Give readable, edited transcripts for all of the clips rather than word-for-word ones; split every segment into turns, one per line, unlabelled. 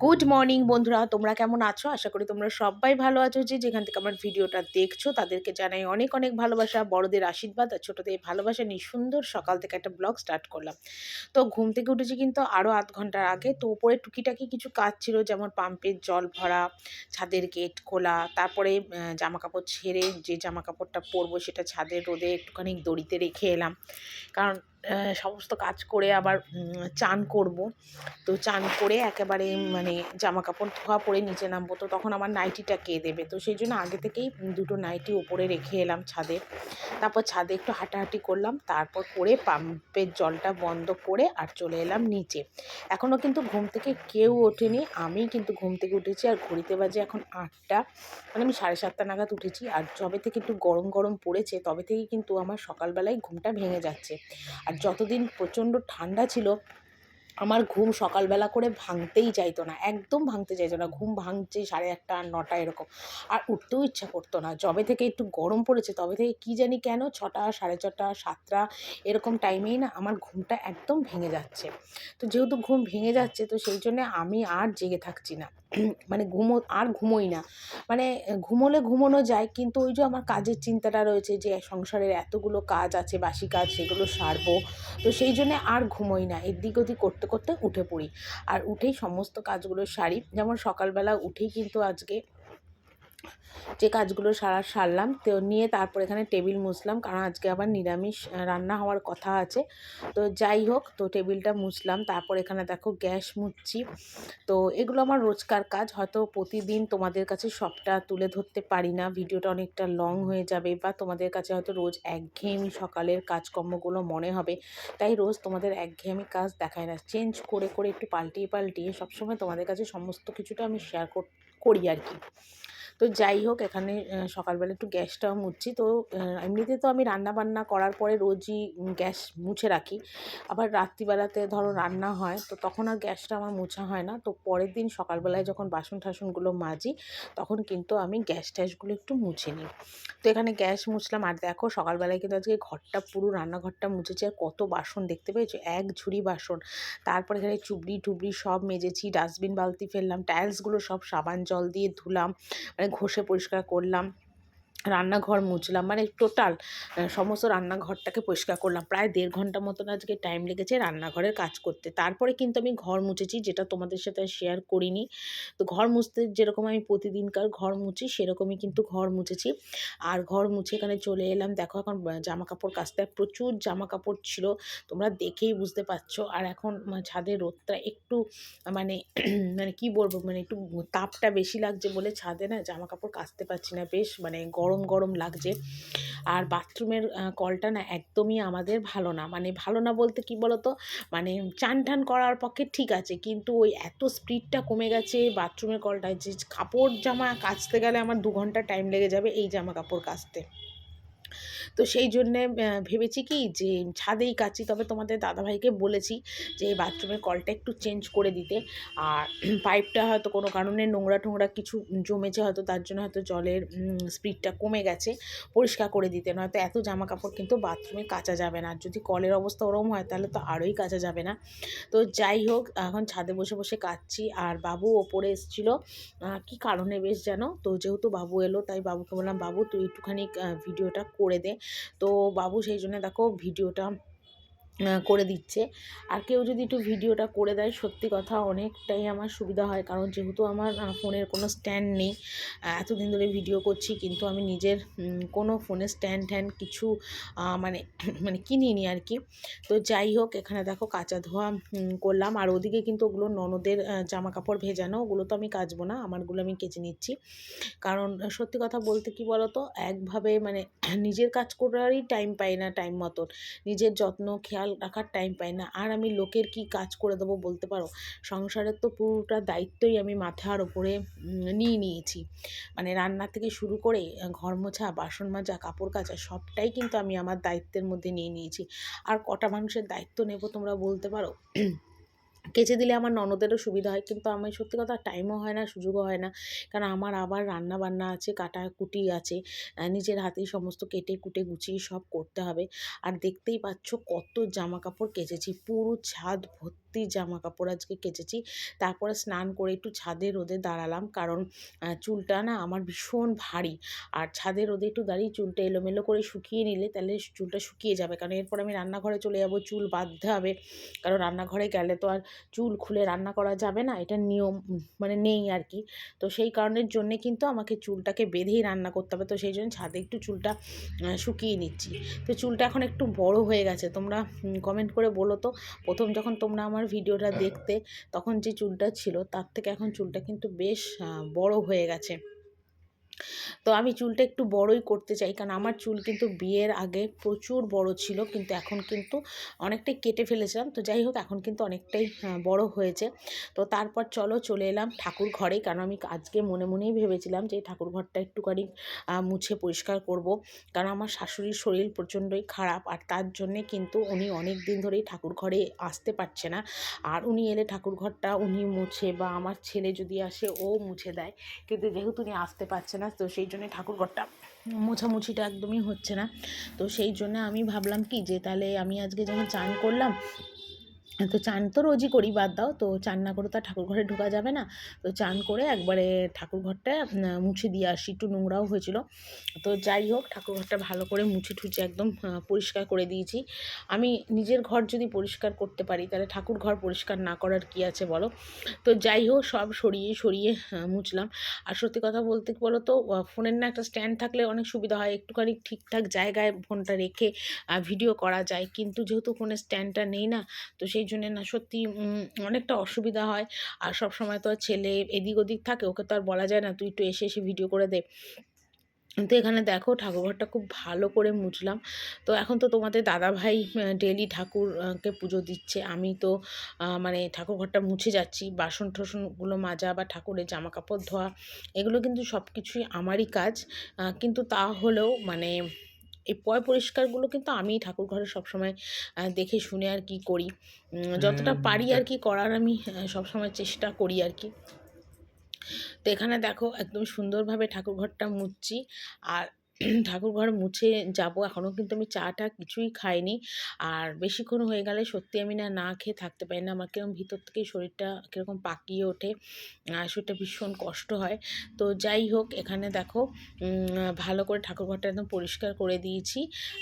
Good morning বন্ধুরা, তোমরা কেমন আছো? আশা করি তোমরা সবাই ভালো আছো। যে যেখান থেকে আমার ভিডিওটা দেখছো তাদেরকে জানাই অনেক অনেক ভালোবাসা, বড়দের আশীর্বাদ আর ছোটদের ভালোবাসা নিয়ে সুন্দর সকাল থেকে একটা ব্লগ স্টার্ট করলাম। তো ঘুম থেকে উঠেছি কিন্তু আরও আধ ঘন্টার আগে। তো উপরে টুকিটাকি কিছু কাজ ছিল, যেমন পাম্পের জল ভরা, ছাদের গেট খোলা, তারপরে জামা কাপড় ছেড়ে যে জামা কাপড়টা পরবো সেটা ছাদের রোদে একটুখানি দড়িতে রেখে এলাম। কারণ সমস্ত কাজ করে আবার চান করব। তো চান করে একেবারে মানে জামাকাপড় ধোয়া পরে নিচে নামবো, তো তখন আমার নাইটিটা কে দেবে? তো সেই জন্য আগে থেকেই দুটো নাইটি ওপরে রেখে এলাম ছাদে। তারপর ছাদে একটু হাঁটাহাঁটি করলাম, তারপর করে পাম্পের জলটা বন্ধ করে আর চলে এলাম নিচে। এখনও কিন্তু ঘুম থেকে কেউ ওঠেনি, আমি কিন্তু ঘুম থেকে উঠেছি। আর ঘড়িতে বাজে এখন 8টা, মানে আমি 7:30 নাগাদ উঠেছি। আর যবে থেকে একটু গরম গরম পড়েছে তবে থেকেই কিন্তু আমার সকালবেলায় ঘুমটা ভেঙে যাচ্ছে। আর যতদিন প্রচণ্ড ঠান্ডা ছিল আমার ঘুম সকালবেলা করে ভাঙতেই চাইতো না, একদম ভাঙতে চাইতো না। ঘুম ভাঙছে 8:30 9টা এরকম, আর উঠতেও ইচ্ছা করতো না। যবে থেকে একটু গরম পড়েছে তবে থেকে কী জানি কেন 6টা 6:30 7টা এরকম টাইমেই না আমার ঘুমটা একদম ভেঙে যাচ্ছে। তো যেহেতু ঘুম ভেঙে যাচ্ছে তো সেই জন্যে আমি আর জেগে থাকছি না, মানে ঘুমোই না। মানে ঘুমোলে ঘুমোনো যায়, কিন্তু ওই যে আমার কাজের চিন্তাটা রয়েছে যে সংসারের এতগুলো কাজ আছে, বাসি কাজ, সেগুলো সারবো। তো সেই জন্যে আর ঘুমোই না, এদিক ওদিক করতে করতে উঠে পড়ি। আর উঠেই সমস্ত কাজগুলো সারি। যেমন সকালবেলা উঠেই কিন্তু আজকে যে কাজগুলো সারলাম, তো নিয়ে তারপর এখানে টেবিল মুছলাম, কারণ আজকে আবার নিরামিষ রান্না হওয়ার কথা আছে। তো যাই হোক, তো টেবিলটা মুছলাম। তারপর এখানে দেখো গ্যাস মুছছি। তো এগুলো আমার রোজকার কাজ, হয়তো প্রতিদিন তোমাদের কাছে সবটা তুলে ধরতে পারি না, ভিডিওটা অনেকটা লং হয়ে যাবে, বা তোমাদের কাছে হয়তো রোজ একঘেয়েমি সকালের কাজকর্মগুলো মনে হবে। তাই রোজ তোমাদের একঘেয়েমি কাজ দেখায় না, চেঞ্জ করে করে একটু পাল্টিয়ে পাল্টিয়ে সবসময় তোমাদের কাছে সমস্ত কিছুটা আমি শেয়ার করি আর কি। তো যাই হোক, এখানে সকালবেলা একটু গ্যাসটাও মুছছি। তো এমনিতে তো আমি রান্নাবান্না করার পরে রোজই গ্যাস মুছে রাখি। আবার রাত্রিবেলাতে ধরো রান্না হয় তো তখন আর গ্যাসটা আমার মোছা হয় না। তো পরের দিন সকালবেলায় যখন বাসন টাসনগুলো মাজি তখন কিন্তু আমি গ্যাস ট্যাসগুলো একটু মুছে নিই। তো এখানে গ্যাস মুছলাম। আর দেখো সকালবেলায় কিন্তু আজকে ঘরটা পুরো রান্নাঘরটা মুছেছি। আর কত বাসন দেখতে পেয়েছো, এক ঝুড়ি বাসন। তারপর এখানে চুবড়ি টুবড়ি সব মেজেছি, ডাস্টবিন বালতি ফেললাম, টাইলসগুলো সব সাবান জল দিয়ে ধুলাম, মানে ঘষে পরিষ্কার করলাম। রান্নাঘর মুছলাম, মানে টোটাল সমস্ত রান্নাঘরটাকে পরিষ্কার করলাম। প্রায় 1.5 ঘন্টা মতন আজকে টাইম লেগেছে রান্নাঘরের কাজ করতে। তারপরে কিন্তু আমি ঘর মুছেছি, যেটা তোমাদের সাথে শেয়ার করিনি। তো ঘর মুছতে যেরকম আমি প্রতিদিনকার ঘর মুছি সেরকমই কিন্তু ঘর মুছেছি। আর ঘর মুছে এখানে চলে এলাম। দেখো এখন জামা কাপড় কাচতে, প্রচুর জামা কাপড় ছিল, তোমরা দেখেই বুঝতে পারছো। আর এখন ছাদের রোদটা একটু মানে মানে কি বলবো, মানে একটু তাপটা বেশি লাগছে বলে ছাদে না জামা কাপড় কাচতে পারছি না, বেশ মানে গরম গরম লাগছে। আর বাথরুমের কলটা না একদমই আমাদের ভালো না, মানে ভালো না বলতে কি বলতো, মানে চান টান করার পক্ষে ঠিক আছে, কিন্তু ওই এত স্পিডটা কমে গেছে বাথরুমের কলটায় যে কাপড় জামা কাচতে গেলে আমার 2 ঘন্টা টাইম লেগে যাবে এই জামা কাপড় কাচতে। তো সেই জন্যে ভেবেছি কি যে ছাদেই কাচি। তবে তোমাদের দাদাভাইকে বলেছি যে বাথরুমের কলটা একটু চেঞ্জ করে দিতে। আর পাইপটা হয়তো কোনো কারণে নোংরা টোংরা কিছু জমেছে, হয়তো তার জন্য হয়তো জলের স্পিডটা কমে গেছে, পরিষ্কার করে দিতে। নয়তো এত জামা কাপড় কিন্তু বাথরুমে কাচা যাবে না। আর যদি কলের অবস্থা ওরকম হয় তাহলে তো আরোই কাচা যাবে না। তো যাই হোক, এখন ছাদে বসে বসে কাচছি। আর বাবু ওপরে এসেছিলো কী কারণে বেশ যেন। তো যেহেতু বাবু এলো তাই বাবুকে বললাম, বাবু তুই একটুখানি ভিডিওটা করে দে। তো বাবু সেই জন্য দেখো ভিডিওটা করে দিচ্ছে। আর কেউ যদি একটু ভিডিওটা করে দেয় সত্যি কথা অনেকটাই আমার সুবিধা হয়, কারণ যেহেতু আমার ফোনের কোনো স্ট্যান্ড নেই। এতদিন ধরে ভিডিও করছি কিন্তু আমি নিজের কোনো ফোনের স্ট্যান্ড ট্যান্ড কিছু মানে মানে কিনিনি আর কি। তো যাই হোক, এখানে দেখো কাচা ধোয়া করলাম। আর ওদিকে কিন্তু ওগুলো ননদের জামা কাপড় ভেজানো, ওগুলো তো আমি কাচবো না, আমারগুলো আমি কেচে নিচ্ছি। কারণ সত্যি কথা বলতে কি বলো তো, একভাবে মানে নিজের কাজ করারই টাইম পাই না টাইম মতন, নিজের যত্ন খেয়াল রাখার টাইম পাই না। আর আমি লোকের কি কাজ করে দেবো বলতে পারো? সংসারের তো পুরোটা দায়িত্বই আমি মাথার ওপরে নিয়েছি। মানে রান্না থেকে শুরু করে ঘর মোছা, বাসন মাজা, কাপড় কাচা সবটাই কিন্তু আমি আমার দায়িত্বের মধ্যে নিয়ে নিয়েছি। আর কটা মানুষের দায়িত্ব নেব তোমরা বলতে পারো? কেচে দিলে আমার ননদেরও সুবিধা হয়, কিন্তু আমার সত্যি কথা টাইমও হয় না, সুযোগও হয় না। কারণ আমার আবার রান্না বান্না আছে, কাটাকুটি আছে, নিজের হাতেই সমস্ত কেটে কুটে গুছিয়ে সব করতে হবে। আর দেখতেই পাচ্ছ কত জামা কাপড় কেচেছি, পুরো ছাদ ভর্তি সুতির জামা কাপড় আজকে কেচেছি। তারপরে স্নান করে একটু ছাদে রোদে দাঁড়ালাম, কারণ চুলটা না আমার ভীষণ ভারী। আর ছাদে রোদে একটু দাঁড়িয়ে চুলটা এলোমেলো করে শুকিয়ে নিলে তাহলে চুলটা শুকিয়ে যাবে, কারণ এরপর আমি রান্নাঘরে চলে যাব, চুল বাঁধতে হবে, কারণ রান্নাঘরে গেলে তো আর চুল খুলে রান্না করা যাবে না, এটা নিয়ম মানে নেই আর কি। তো সেই কারণের জন্যে কিন্তু আমাকে চুলটাকে বেঁধেই রান্না করতে হবে। তো সেই জন্য ছাদে একটু চুলটা শুকিয়ে নিচ্ছি। তো চুলটা এখন একটু বড় হয়ে গেছে। তোমরা কমেন্ট করে বলো তো, প্রথম যখন তোমরা আমার ভিডিওটা দেখতে তখন যে চুলটা ছিল তার থেকে এখন চুলটা কিন্তু বেশ বড় হয়ে গেছে। তো আমি চুলটা একটু বড়ই করতে চাই, কারণ আমার চুল কিন্তু বিয়ের আগে প্রচুর বড় ছিল, কিন্তু এখন কিন্তু অনেকটাই কেটে ফেলেছিলাম। তো যাই হোক, এখন কিন্তু অনেকটাই বড় হয়েছে। তো তারপর চলে এলাম ঠাকুর ঘরে, কারণ আমি আজকে মনে মনেই ভেবেছিলাম যে ঠাকুর ঘরটা একটুখানি মুছে পরিষ্কার করব, কারণ আমার শাশুড়ির শরীর প্রচণ্ডই খারাপ, আর তার জন্যে কিন্তু উনি অনেক দিন ধরেই ঠাকুর ঘরে আসতে পারছে না। আর উনি এলে ঠাকুর ঘরটা উনি মুছে, বা আমার ছেলে যদি আসে ও মুছে দেয়, কিন্তু যেহেতু উনি আসতে পারছে না, তো সেই জন্য ঠাকুরঘরটা মোছামুছিটা একদমই হচ্ছে না। তো সেই জন্য আমি ভাবলাম কি যে তাহলে আমি আজকে যখন চান করলাম, তো চান তো রোজই করি, বাদ দাও, তো চান না করে তো ঠাকুর ঘরে ঢোকা যাবে না। তো চান করে একবারে ঠাকুর ঘরটা মুছে দিয়ে আসি, একটু নোংরাও হয়েছিল। তো যাই হোক, ঠাকুর ঘরটা ভালো করে মুছে ঠুছে একদম পরিষ্কার করে দিয়েছি। আমি নিজের ঘর যদি পরিষ্কার করতে পারি, তাহলে ঠাকুর ঘর পরিষ্কার না করার কি আছে বলো। তো যাই হোক, সব সরিয়ে সরিয়ে মুছলাম। আর সত্যি কথা বলতে বলো তো, ফোনের না একটা স্ট্যান্ড থাকলে অনেক সুবিধা হয়, একটুখানি ঠিকঠাক জায়গায় ফোনটা রেখে ভিডিও করা যায়, কিন্তু যেহেতু ফোনের স্ট্যান্ডটা নেই না, তো সেই জন্যে না সত্যি অনেকটা অসুবিধা হয়। আর সব সময় তো ছেলে এদিক ওদিক থাকে, ওকে তো আর বলা যায় না তুই একটু এসে এসে ভিডিও করে দে। তো এখানে দেখো ঠাকুরঘরটা খুব ভালো করে মুছলাম। তো এখন তো তোমাদের দাদাভাই ডেলি ঠাকুরকে পুজো দিচ্ছে, আমি তো মানে ঠাকুরঘরটা মুছে যাচ্ছি। বাসন ঠসনগুলো মাজা বা ঠাকুরের জামা কাপড় ধোয়া, এগুলো কিন্তু সব কিছুই আমারই কাজ। কিন্তু তা হলেও মানে এই পরিষ্কারগুলো কিন্তু আমি ঠাকুর ঘরে সবসময় দেখে শুনে আর কি করি, যতটা পারি আর কি করার, আমি সবসময় চেষ্টা করি আর কি। তো এখানে দেখো একদম সুন্দরভাবে ঠাকুরঘরটা মুছছি। আর ঠাকুরঘর মুছে যাব, এখনও কিন্তু আমি চাটা কিছুই খাইনি। আর বেশিক্ষণ হয়ে গেলে সত্যি আমি না খেয়ে থাকতে পারি না, আমার কিরকম ভিতর থেকেই শরীরটা কীরকম পাকিয়ে ওঠে, শরীরটা ভীষণ কষ্ট হয়। তো যাই হোক, এখানে দেখো ভালো করে ঠাকুরঘরটা একদম পরিষ্কার করে দিয়েছি।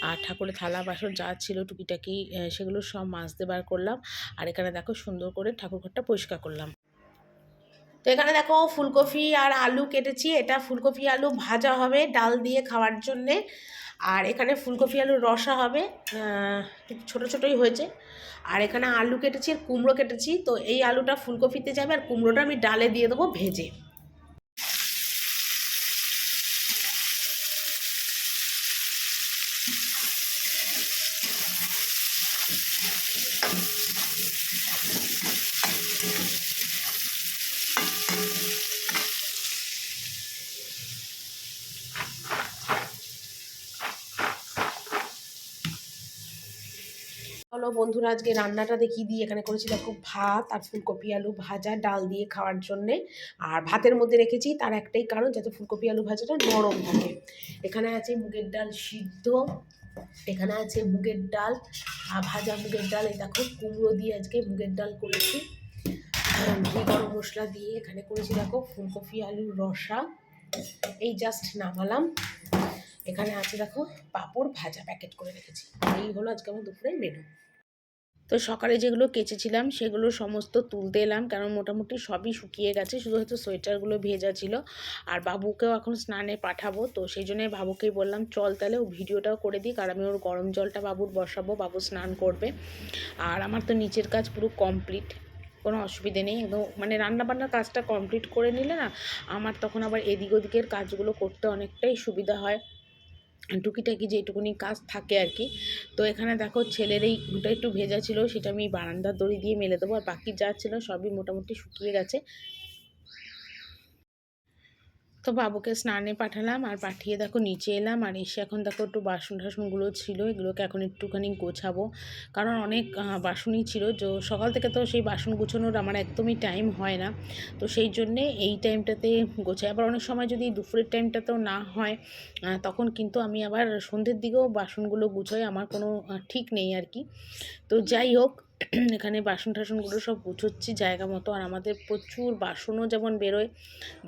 আর ঠাকুরের থালা বাসন যা ছিল টুকিটাকি সেগুলো সব মাজতে বার করলাম। আর এখানে দেখো সুন্দর করে ঠাকুরঘরটা পরিষ্কার করলাম। তো এখানে দেখো ফুলকপি আর আলু কেটেছি, এটা ফুলকপি আলু ভাজা হবে ডাল দিয়ে খাওয়ার জন্যে। আর এখানে ফুলকপি আলুর রসা হবে, ছোটো ছোটোই হয়েছে। আর এখানে আলু কেটেছি আর কুমড়ো কেটেছি, তো এই আলুটা ফুলকপিতে যাবে আর কুমড়োটা আমি ডালে দিয়ে দেবো ভেজে। হলো বন্ধুরা, আজকে রান্নাটা দেখিয়ে দিই। এখানে করেছি দেখো ভাত আর ফুলকপি আলু ভাজা ডাল দিয়ে খাওয়ার জন্যে। আর ভাতের মধ্যে রেখেছি তার একটাই কারণ, যাতে ফুলকপি আলু ভাজাটা নরম থাকে। এখানে আছে মুগের ডাল সিদ্ধ, এখানে আছে মুগের ডাল ভাজা মুগের ডাল। এই দেখো কুমড়ো দিয়ে আজকে মুগের ডাল করেছি, ঘি গরম মশলা দিয়ে। এখানে করেছি দেখো ফুলকপি আলুর রসা, এই জাস্ট নামালাম। এখানে আছে দেখো পাঁপড় ভাজা প্যাকেট করে রেখেছি। এই হলো আজকে আমার দুপুরের মেনু। তো সকালে যেগুলো কেচেছিলাম সেগুলো সমস্ত তুলতে এলাম, কারণ মোটামুটি সবই শুকিয়ে গেছে, শুধু হয়তো সোয়েটারগুলো ভেজা ছিল। আর বাবুকেও এখন স্নানে পাঠাবো, তো সেই জন্যই বাবুকেই বললাম চল তাহলে ও ভিডিওটাও করে দিই, কারণ আমি ওর গরম জলটা বাবুর বসাবো, বাবু স্নান করবে। আর আমার তো নিচের কাজ পুরো কমপ্লিট, কোনো অসুবিধে নেই। একদম মানে রান্নাবান্নার কাজটা কমপ্লিট করে নিলে না আমার তখন আবার এদিক ওদিকের কাজগুলো করতে অনেকটাই সুবিধা হয়, টুকিটাকি যেটুকুনি কাজ থাকে আর কি। তো এখানে দেখো ছেলের এই ঘুঁটা একটু ভেজা ছিল, সেটা আমি বারান্দার দড়ি দিয়ে মেলে দেবো। আর বাকি যা ছিল সবই মোটামুটি শুকিয়ে গেছে। তো বাবুকে স্নানে পাঠালাম, আর পাঠিয়ে দেখো নিচে এলাম। আর এসে এখন দেখো একটু বাসন টাসনগুলো ছিল, এগুলোকে এখন একটুখানি গোছাবো, কারণ অনেক বাসনই ছিল। যে সকাল থেকে তো সেই বাসন গুছানোর আমার একদমই টাইম হয় না, তো সেই জন্যে এই টাইমটাতে গোছাই। আবার অনেক সময় যদি দুপুরের টাইমটাতেও না হয়, তখন কিন্তু আমি আবার সন্ধ্যের দিকেও বাসনগুলো গুছোই, আমার কোনো ঠিক নেই আর কি। তো যাই হোক, এখানে বাসন টাসনগুলো সব গুছোচ্ছি জায়গা মতো। আর আমাদের প্রচুর বাসনও যেমন বেরোয়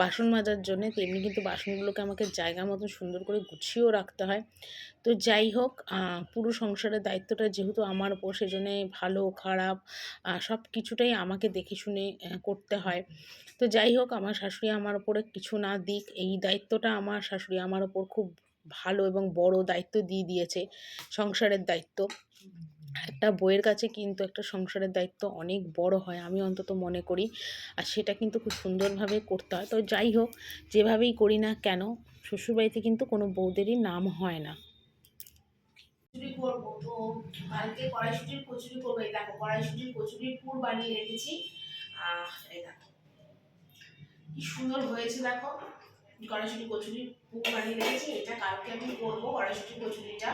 বাসন মাজার জন্যে, তেমনি কিন্তু বাসনগুলোকে আমাকে জায়গা মতো সুন্দর করে গুছিয়েও রাখতে হয়। তো যাই হোক, পুরো সংসারের দায়িত্বটা যেহেতু আমার ওপর, সেজন্যে ভালো খারাপ সব কিছুটাই আমাকে দেখে শুনে করতে হয়। তো যাই হোক, আমার শাশুড়ি আমার ওপরে কিছু না দিক, এই দায়িত্বটা আমার শাশুড়ি আমার ওপর খুব ভালো এবং বড় দায়িত্ব দিয়ে দিয়েছে, সংসারের দায়িত্ব। একটা বউয়ের কাছে কিন্তু একটা সংসারের দায়িত্ব অনেক বড় হয়, আমি অন্তত মনে করি। আর সেটা কিন্তু খুব সুন্দরভাবে করতে হয়। তো যাই হোক, যেভাবেই করি না কেন, শ্বশুরবাড়িতে কিন্তু কোনো বউদেরই নাম হয় না। কচুরি করবো তো, কালকে কড়াইশুটির কচুরি করবো। এই দেখো কড়াইশুটির কচুরির পুর বানিয়ে রেখেছি। এই দেখো কি সুন্দর হয়েছে, দেখো কড়াইশুটি কচুরির পুর বানিয়ে রেখেছি। এটা কালকে আমি করবো কড়াইশুটির কচুরিটা।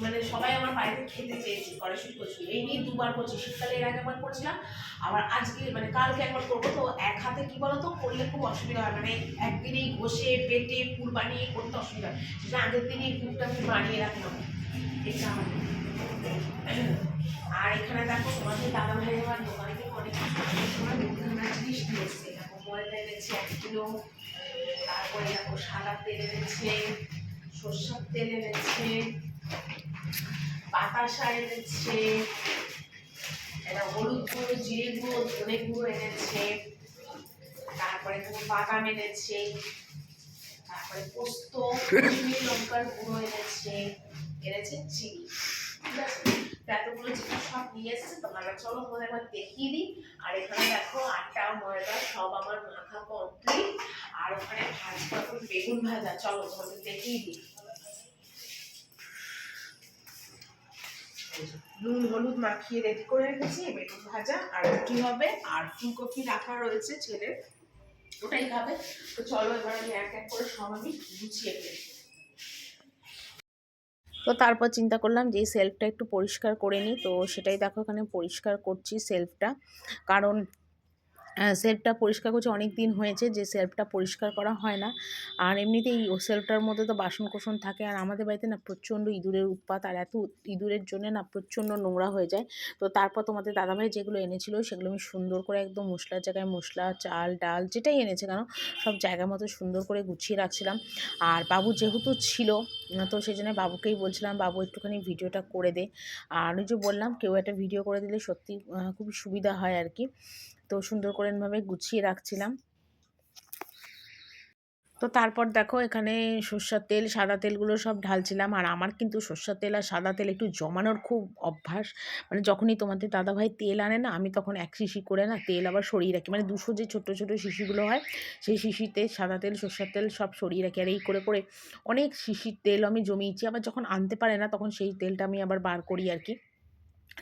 মানে সবাই আমার বাড়িতে খেতে চেয়েছে কড়াইশুটি কচুরি, এই নিয়ে দুবার করছি। শীতকালে এর আগে একবার করছিলাম, আবার আজকে মানে কালকে একবার করবো। তো এক হাতে কি বলতো করলে খুব অসুবিধা হয়, মানে একদিনেই ঘষে বেটে পুর বানিয়ে করতে অসুবিধা হয়। সেটা আগের দিনই এই পুরটা আমি বানিয়ে রাখলাম। এটা আর এখানে দেখো তোমাদের দাদা ভাই আমার দোকানে থেকে অনেক সময় বিভিন্ন জিনিস নিয়ে এসছে। দেখো ময়দা এনেছে 1 কিলো, তারপরে দেখো সাদা তেল এনেছে, সরষের তেল এনেছে, বাতাসা এনেছে, এটা হলুদ গুঁড়ো, জিরে গুঁড়ো, ধনে গুঁড়ো এনেছে, তারপরে এখানে বাদাম এনেছে, তারপরে পোস্ত, কাশ্মীরি লঙ্কার গুঁড়ো এনেছে, এনেছে চিনি। ঠিক আছে, এতগুলো জিনিস সব নিয়ে এসছে। তোমরা চলো তোমাদের একবার দেখিয়ে দিই। আর এখানে দেখো আটা ময়দা সব আমার মাখা কমপ্লিট। আর ওখানে ভাজা বেগুন ভাজা, চলো তোমাদের দেখিয়ে দিই। নুন হলুদ মাখিয়ে রেডি করে রেখেছি, বেগুন ভাজা আর রুটি হবে। আর ফুলকপি রাখা রয়েছে ছেলের, ওটাই খাবে। তো চলো এবার আমি এক এক করে সব আমি গুছিয়ে ফেলি। তো তারপর চিন্তা করলাম যে এই সেলফটা একটু পরিষ্কার করে নিই। তো সেটাই দেখো এখানে পরিষ্কার করছি সেলফটা, কারণ সেলফটা পরিষ্কার করছি অনেক দিন হয়েছে যে সেলফটা পরিষ্কার করা হয় না। আর এমনিতেই ও সেলফটার মধ্যে তো বাসনকোসন থাকে। আর আমাদের বাড়িতে না প্রচণ্ড ইঁদুরের উৎপাত, আর এত ইঁদুরের জন্য না প্রচণ্ড নোংরা হয়ে যায়। তো তারপর তোমাদের দাদাভাই যেগুলো এনেছিল সেগুলো আমি সুন্দর করে একদম মশলার জায়গায় মশলা, চাল ডাল যেটাই এনেছে কেন সব জায়গা মতো সুন্দর করে গুছিয়ে রাখছিলাম। আর বাবু যেহেতু ছিল, তো সেই জন্য বাবুকেই বলছিলাম বাবু একটুখানি ভিডিওটা করে দে। আর ওই যে বললাম কেউ একটা ভিডিও করে দিলে সত্যি খুবই সুবিধা হয় আর কি। তো সুন্দর করে এভাবে গুছিয়ে রাখছিলাম। তো তারপর দেখো এখানে সর্ষের তেল সাদা তেলগুলো সব ঢালছিলাম। আর আমার কিন্তু সর্ষের তেল আর সাদা তেল একটু জমানোর খুব অভ্যাস। মানে যখনই তোমাদের দাদাভাই তেল আনে না, আমি তখন 1 শিশি করে না তেল আবার সরিয়ে রাখি। মানে 200 যে ছোটো ছোটো শিশিগুলো হয়, সেই শিশিতে সাদা তেল সর্ষের তেল সব সরিয়ে রাখি। আর এই করে করে অনেক শিশির তেল আমি জমিয়েছি। আবার যখন আনতে পারে না তখন সেই তেলটা আমি আবার বার করি আর কি।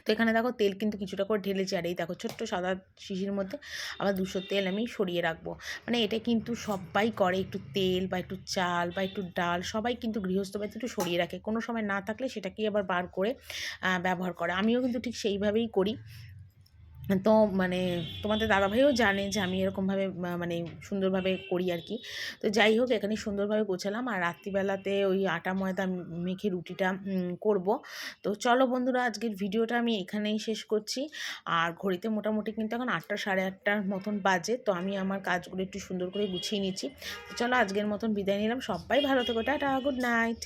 তো এখানে দেখো তেল কিন্তু কিছুটা করে ঢেলেছি। আর এই দেখো ছোট্ট সাদা শিশির মধ্যে আবার 200 তেল আমি সরিয়ে রাখবো। মানে এটা কিন্তু সবাই করে, একটু তেল বা একটু চাল বা একটু ডাল সবাই কিন্তু গৃহস্থ বাড়িতে একটু সরিয়ে রাখে, কোনো সময় না থাকলে সেটাকেই আবার বার করে ব্যবহার করে। আমিও কিন্তু ঠিক সেইভাবেই করি। তো মানে তোমাদের দাদাভাইও জানে যে আমি এরকমভাবে মানে সুন্দরভাবে করি আর কি। তো যাই হোক এখানে সুন্দরভাবে গোছালাম। আর রাত্রিবেলাতে ওই আটা ময়দা মেখে রুটিটা করব। তো চলো বন্ধুরা, আজকের ভিডিওটা আমি এখানেই শেষ করছি। আর ঘড়িতে মোটামুটি কিন্তু এখন 8টা সাড়ে 8টার মতন বাজে। তো আমি আমার কাজগুলো একটু সুন্দর করে গুছিয়ে নিচ্ছি। তো চলো আজকের মতন বিদায় নিলাম। সবাই ভালো থেকো, টাটা, গুড নাইট।